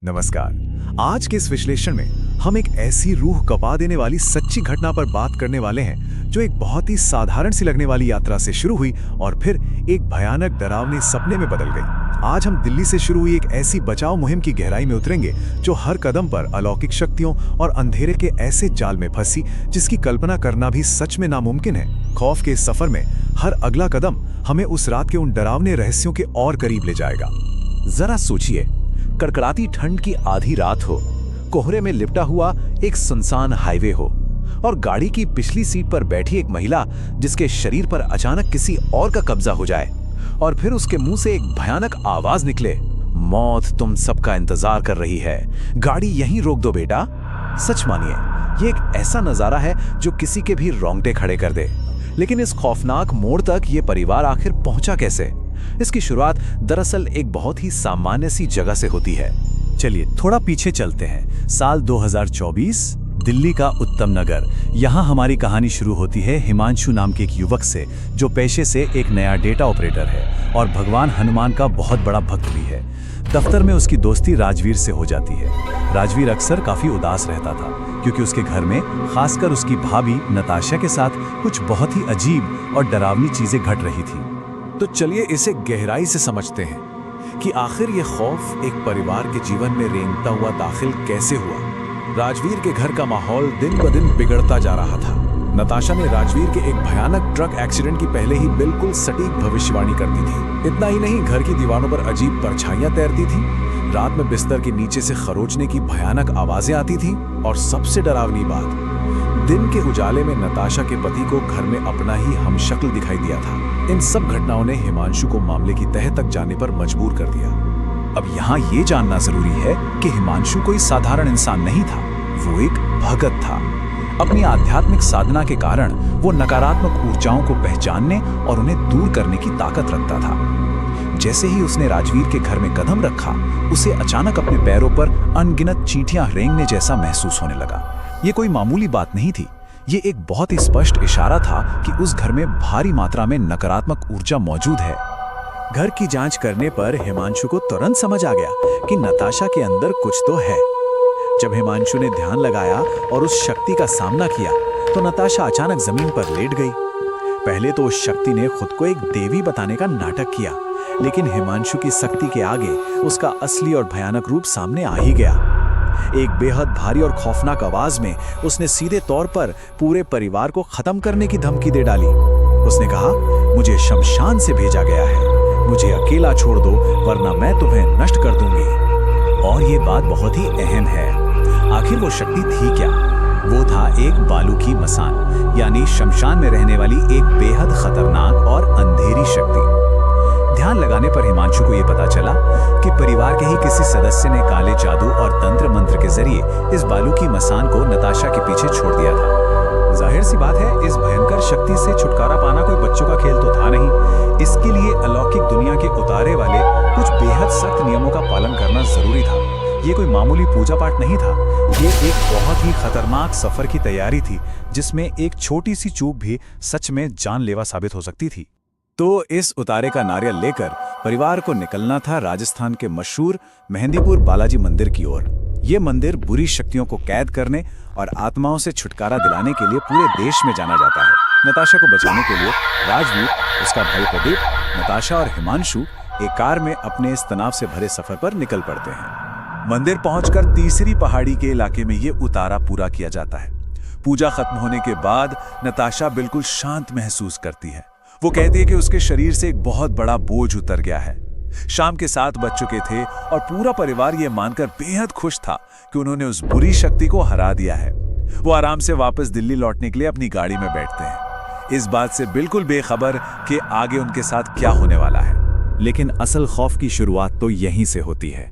नमस्कार। आज के इस विश्लेषण में हम एक ऐसी रूह कपा देने वाली सच्ची घटना पर बात करने वाले हैं जो एक बहुत ही साधारण सी लगने वाली यात्रा से शुरू हुई और फिर एक भयानक डरावनी सपने में बदल गई। आज हम दिल्ली से शुरू हुई एक ऐसी बचाव मुहिम की गहराई में उतरेंगे जो हर कदम पर अलौकिक शक्तियों और अंधेरे के ऐसे जाल में फंसी जिसकी कल्पना करना भी सच में नामुमकिन है। खौफ के इस सफर में हर अगला कदम हमें उस रात के उन डरावने रहस्यों के और करीब ले जाएगा। जरा सोचिए, कड़कड़ाती ठंड की आधी रात हो, कोहरे में लिपटा हुआ एक सुनसान हाईवे हो और गाड़ी की पिछली सीट पर बैठी एक महिला जिसके शरीर पर अचानक किसी और का कब्जा हो जाए और फिर उसके मुंह से एक भयानक आवाज निकले, मौत तुम सबका इंतजार कर रही है, गाड़ी यहीं रोक दो बेटा। सच मानिए, ये एक ऐसा नजारा है जो किसी के भी रोंगटे खड़े कर दे। लेकिन इस खौफनाक मोड़ तक ये परिवार आखिर पहुंचा कैसे? इसकी शुरुआत दरअसल एक बहुत ही सामान्य सी जगह से होती है। चलिए थोड़ा पीछे चलते हैं। साल 2024, दिल्ली का उत्तम नगर। यहाँ हमारी कहानी शुरू होती है हिमांशु नाम के एक युवक से जो पेशे से एक नया डेटा ऑपरेटर है और भगवान हनुमान का बहुत बड़ा भक्त भी है। दफ्तर में उसकी दोस्ती राजवीर से हो जाती है। राजवीर अक्सर काफी उदास रहता था क्योंकि उसके घर में खासकर उसकी भाभी नताशा के साथ कुछ बहुत ही अजीब और डरावनी चीजें घट रही थी। तो चलिए इसे गहराई से समझते हैं कि आखिर ये खौफ एक परिवार के जीवन में रेंगता हुआ दाखिल कैसे हुआ। राजवीर के घर का माहौल दिन ब दिन बिगड़ता जा रहा था। नताशा ने राजवीर के एक भयानक ट्रक एक्सीडेंट की पहले ही बिल्कुल सटीक भविष्यवाणी कर दी थी। इतना ही नहीं, घर की दीवारों पर अजीब परछाइयां तैरती थी, रात में बिस्तर के नीचे से खरोचने की भयानक आवाजें आती थी और सबसे डरावनी बात, दिन के उजाले में नताशा के पति को घर में अपना ही हमशक्ल दिखाई दिया था। इन सब घटनाओं ने हिमांशु को मामले की तह तक जाने पर मजबूर कर दिया। अब यहाँ ये जानना जरूरी है कि हिमांशु कोई साधारण इंसान नहीं था, वो एक भगत था। अपनी आध्यात्मिक साधना के कारण वो नकारात्मक ऊर्जाओं को पहचानने और उन्हें दूर करने की ताकत रखता था। जैसे ही उसने राजवीर के घर में कदम रखा, उसे अचानक अपने पैरों पर अनगिनत चींटियां रेंगने जैसा महसूस होने लगा। ये कोई मामूली बात नहीं थी, ये एक बहुत ही स्पष्ट इशारा था कि उस घर में भारी मात्रा में नकारात्मक ऊर्जा मौजूद है। घर की जांच करने पर हिमांशु को तुरंत समझ आ गया कि नताशा के अंदर कुछ तो है। जब हिमांशु ने ध्यान लगाया और उस शक्ति का सामना किया तो नताशा अचानक जमीन पर लेट गई। पहले तो उस शक्ति ने खुद को एक देवी बताने का नाटक किया, लेकिन हिमांशु की शक्ति के आगे उसका असली और भयानक रूप सामने आ ही गया। एक बेहद भारी और खौफनाक आवाज में उसने सीधे तौर पर पूरे परिवार को खत्म करने की धमकी दे डाली। उसने कहा, मुझे शमशान से भेजा गया है, मुझे अकेला छोड़ दो वरना मैं तुम्हें नष्ट कर दूंगी। और ये बात बहुत ही अहम है। आखिर वो शक्ति थी क्या? वो था एक बालू की मसान, यानी शमशान में रहने वाली एक बेहद खतरनाक और अंधेरी शक्ति। ध्यान लगाने पर हिमांशु को यह पता चला कि परिवार के ही किसी सदस्य ने काले जादू और तंत्र मंत्र के जरिए इस बालू की मसान को नताशा के पीछे छोड़ दिया था। जाहिर सी बात है, इस भयंकर शक्ति से छुटकारा पाना कोई बच्चों का खेल तो था नहीं। इसके लिए अलौकिक दुनिया के उतारे वाले कुछ बेहद सख्त नियमों का पालन करना जरूरी था। ये कोई मामूली पूजा पाठ नहीं था, ये एक बहुत ही खतरनाक सफर की तैयारी थी जिसमें एक छोटी सी चूक भी सच में जानलेवा साबित हो सकती थी। तो इस उतारे का नारियल लेकर परिवार को निकलना था राजस्थान के मशहूर मेहंदीपुर बालाजी मंदिर की ओर। ये मंदिर बुरी शक्तियों को कैद करने और आत्माओं से छुटकारा दिलाने के लिए पूरे देश में जाना जाता है। नताशा को बचाने के लिए राजवीर, उसका भाई प्रदीप, नताशा और हिमांशु एक कार में अपने इस तनाव से भरे सफर पर निकल पड़ते हैं। मंदिर पहुंचकर तीसरी पहाड़ी के इलाके में ये उतारा पूरा किया जाता है। पूजा खत्म होने के बाद नताशा बिल्कुल शांत महसूस करती है। वो कहती है कि उसके शरीर से एक बहुत बड़ा बोझ उतर गया है। शाम के 7 बज चुके थे और पूरा परिवार ये मानकर बेहद खुश था कि उन्होंने उस बुरी शक्ति को हरा दिया है। वो आराम से वापस दिल्ली लौटने के लिए अपनी गाड़ी में बैठते हैं, इस बात से बिल्कुल बेखबर कि आगे उनके साथ क्या होने वाला है। लेकिन असल खौफ की शुरुआत तो यहीं से होती है।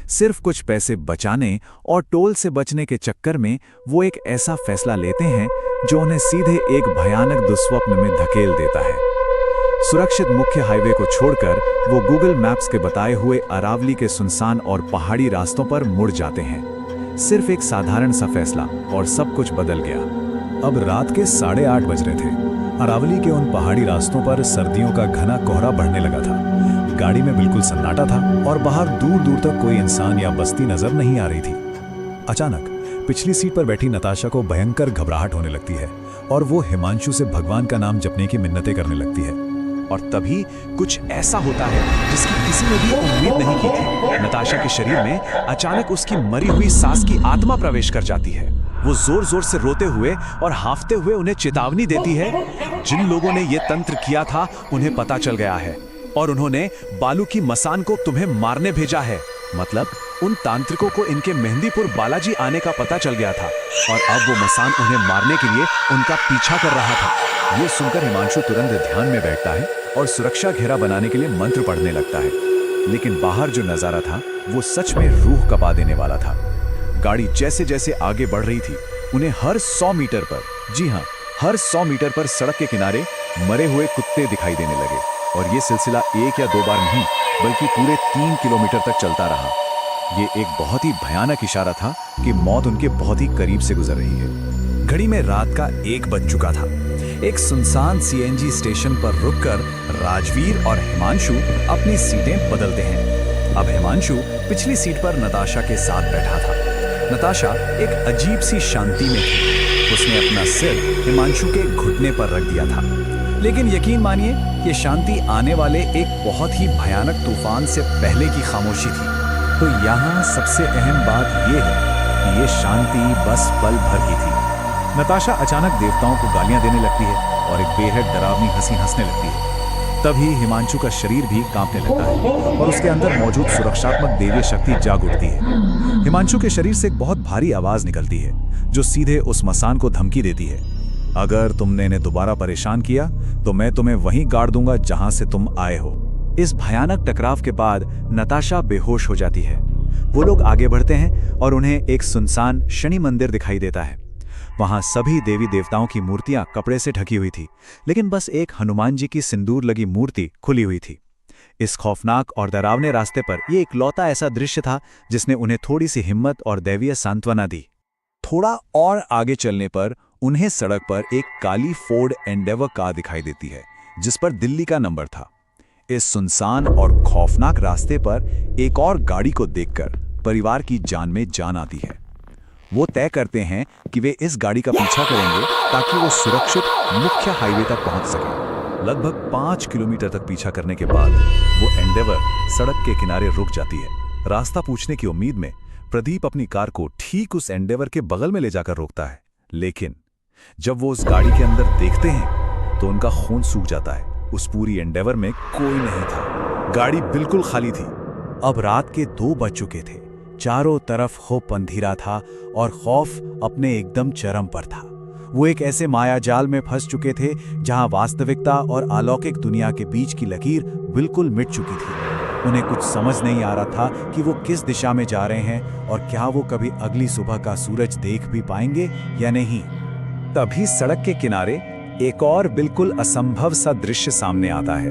सिर्फ कुछ पैसे बचाने और टोल से बचने के चक्कर में वो एक ऐसा फैसला लेते हैं जो उन्हें सीधे एक भयानक दुस्वप्न में धकेल देता है। सुरक्षित मुख्य हाईवे को छोड़कर वो गूगल मैप्स के बताए हुए अरावली के सुनसान और पहाड़ी रास्तों पर मुड़ जाते हैं। सिर्फ एक साधारण सा फैसला और सब कुछ बदल गया। अब रात के 8:30 बज रहे थे। अरावली के उन पहाड़ी रास्तों पर सर्दियों का घना कोहरा बढ़ने लगा था। गाड़ी में बिल्कुल सन्नाटा था और बाहर दूर दूर तक कोई इंसान या बस्ती नजर नहीं आ रही थी। अचानक पिछली सीट पर बैठी नताशा को भयंकर घबराहट होने लगती है और वो हिमांशु से भगवान का नाम जपने की मिन्नतें करने लगती है। और तभी कुछ ऐसा होता है जिसकी किसी ने भी उम्मीद नहीं की थी। नताशा के शरीर में अचानक उसकी मरी हुई सास की आत्मा प्रवेश कर जाती है। वो जोर जोर से रोते हुए और हांफते हुए उन्हें चेतावनी देती है, जिन लोगों ने ये तंत्र किया था उन्हें पता चल गया है और उन्होंने बालू की मसान को तुम्हें मारने भेजा है। मतलब उन तांत्रिकों को इनके मेहंदीपुर बालाजी आने का पता चल गया था और अब वो मसान उन्हें मारने के लिए उनका पीछा कर रहा था। ये सुनकर हिमांशु तुरंत ध्यान में बैठता है और सुरक्षा घेरा बनाने के लिए मंत्र पढ़ने लगता है। लेकिन बाहर जो नजारा था वो सच में रूह कपा देने वाला था। गाड़ी जैसे जैसे आगे बढ़ रही थी उन्हें हर 100 मीटर पर, जी हाँ, हर 100 मीटर पर सड़क के किनारे मरे हुए कुत्ते दिखाई देने लगे। और ये सिलसिला 1 या 2 बार नहीं बल्कि पूरे 3 किलोमीटर तक चलता रहा। ये एक बहुत ही भयानक इशारा था कि मौत उनके बहुत ही करीब से गुजर रही है। घड़ी में रात का 1 बज चुका था। एक सुनसान सीएनजी स्टेशन पर रुककर राजवीर और हिमांशु अपनी सीटें बदलते हैं। अब हिमांशु पिछली सीट पर नताशा के साथ बैठा था। नताशा एक अजीब सी शांति में थी। उसने अपना सिर हिमांशु के घुटने पर रख दिया था। लेकिन यकीन मानिए ये शांति आने वाले एक बहुत ही भयानक तूफान से पहले की खामोशी थी। तो यहाँ सबसे अहम बात यह है कि ये शांति बस पल भर की थी। नताशा अचानक देवताओं को गालियां देने लगती है और एक बेहद डरावनी हंसी हंसने लगती है। तभी हिमांशु का शरीर भी कांपने लगता है और उसके अंदर मौजूद सुरक्षात्मक देवीय शक्ति जाग उठती है। हिमांशु के शरीर से एक बहुत भारी आवाज निकलती है जो सीधे उस मसान को धमकी देती है, अगर तुमने इन्हें दोबारा परेशान किया तो मैं तुम्हें वहीं गाड़ दूंगा जहां से तुम आए हो। इस भयानक टकराव के बाद नताशा बेहोश हो जाती है। वो लोग आगे बढ़ते हैं और उन्हें एक सुनसान शनि मंदिर दिखाई देता है। वहां सभी देवी देवताओं की मूर्तियां कपड़े से ढकी हुई थी, लेकिन बस एक हनुमान जी की सिंदूर लगी मूर्ति खुली हुई थी। इस खौफनाक और डरावने रास्ते पर यह इकलौता ऐसा दृश्य था जिसने उन्हें थोड़ी सी हिम्मत और दैवीय सांत्वना दी। थोड़ा और आगे चलने पर उन्हें सड़क पर एक काली फोर्ड एंडेवर कार दिखाई देती है जिस पर दिल्ली का नंबर था। इस सुनसान और खौफनाक रास्ते पर एक और गाड़ी को देखकर परिवार की जान में जान आती है। वो तय करते हैं कि वे इस गाड़ी का पीछा करेंगे ताकि वो सुरक्षित मुख्य हाईवे तक पहुंच सके। लगभग 5 किलोमीटर तक पीछा करने के बाद वो एंडेवर सड़क के किनारे रुक जाती है। रास्ता पूछने की उम्मीद में प्रदीप अपनी कार को ठीक उस एंडेवर के बगल में ले जाकर रोकता है, लेकिन जब वो उस गाड़ी के अंदर देखते हैं तो उनका खून सूख जाता है। उस पूरी एंडेवर में कोई नहीं था। गाड़ी बिल्कुल खाली थी। अब रात के 2 बज चुके थे। चारों तरफ खौफ अंधेरा था और खौफ अपने एकदम चरम पर था। वो एक ऐसे मायाजाल में फंस चुके थे जहां वास्तविकता और अलौकिक दुनिया के बीच की लकीर बिल्कुल मिट चुकी थी। उन्हें कुछ समझ नहीं आ रहा था कि वो किस दिशा में जा रहे हैं और क्या वो कभी अगली सुबह का सूरज देख भी पाएंगे या नहीं। तभी सड़क के किनारे एक और बिल्कुल असंभव सा दृश्य सामने आता है।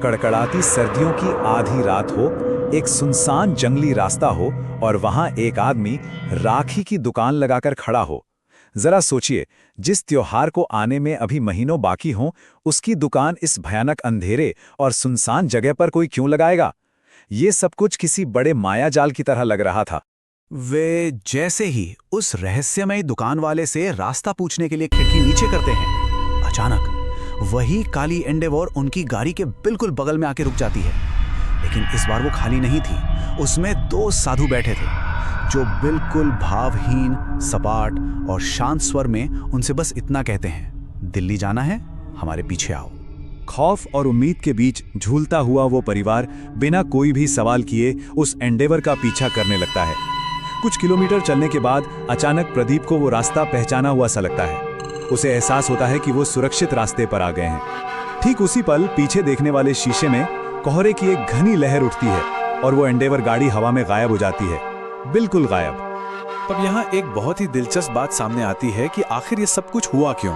कड़कड़ाती सर्दियों की आधी रात हो, एक सुनसान जंगली रास्ता हो और वहां एक आदमी राखी की दुकान लगाकर खड़ा हो। जरा सोचिए, जिस त्योहार को आने में अभी महीनों बाकी हों, उसकी दुकान इस भयानक अंधेरे और सुनसान जगह पर कोई क्यों लगाएगा? ये सब कुछ किसी बड़े मायाजाल की तरह लग रहा था। वे जैसे ही उस रहस्यमय दुकान वाले से रास्ता पूछने के लिए खिड़की नीचे करते हैं, अचानक वही काली एंडेवर उनकी गाड़ी के बिल्कुल बगल में आके रुक जाती है। लेकिन इस बार वो खाली नहीं थी। उसमें 2 साधु बैठे थे जो बिल्कुल भावहीन, सपाट और शांत स्वर में उनसे बस इतना कहते हैं, दिल्ली जाना है, हमारे पीछे आओ। खौफ और उम्मीद के बीच झूलता हुआ वो परिवार बिना कोई भी सवाल किए उस एंडेवर का पीछा करने लगता है। कुछ किलोमीटर चलने के बाद अचानक प्रदीप को वो रास्ता पहचाना हुआ सा लगता है। उसे एहसास होता है कि वो सुरक्षित रास्ते पर आ गए हैं। ठीक उसी पल पीछे देखने वाले शीशे में कोहरे की एक घनी लहर उठती है और वो एंडेवर गाड़ी हवा में गायब हो जाती है, बिल्कुल गायब। तब यहाँ एक बहुत ही दिलचस्प बात सामने आती है कि आखिर ये सब कुछ हुआ क्यों?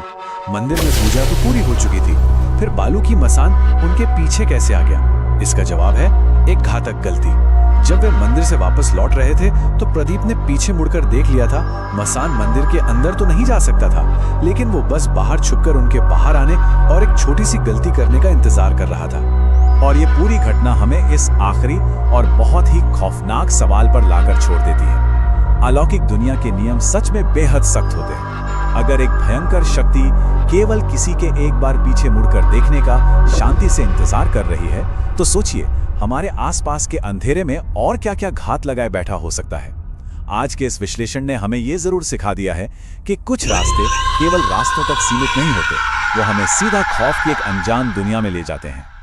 मंदिर में पूजा तो पूरी हो चुकी थी, फिर बालू की मसान उनके पीछे कैसे आ गया? इसका जवाब है एक घातक गलती। जब वे मंदिर से वापस लौट रहे थे तो प्रदीप ने पीछे मुड़कर देख लिया था। मसान मंदिर के अंदर तो नहीं जा सकता था, लेकिन वो बस बाहर छुपकर उनके बाहर आने और एक छोटी सी गलती करने का इंतजार कर रहा था। और ये पूरी घटना हमें इस आखिरी और बहुत ही खौफनाक सवाल पर लाकर छोड़ देती है। अलौकिक दुनिया के नियम सच में बेहद सख्त होते हैं। अगर एक भयंकर शक्ति केवल किसी के एक बार पीछे मुड़कर देखने का शांति से इंतजार कर रही है, तो सोचिए हमारे आसपास के अंधेरे में और क्या-क्या घात लगाए बैठा हो सकता है। आज के इस विश्लेषण ने हमें ये जरूर सिखा दिया है कि कुछ रास्ते केवल रास्तों तक सीमित नहीं होते, वो हमें सीधा खौफ की एक अनजान दुनिया में ले जाते हैं।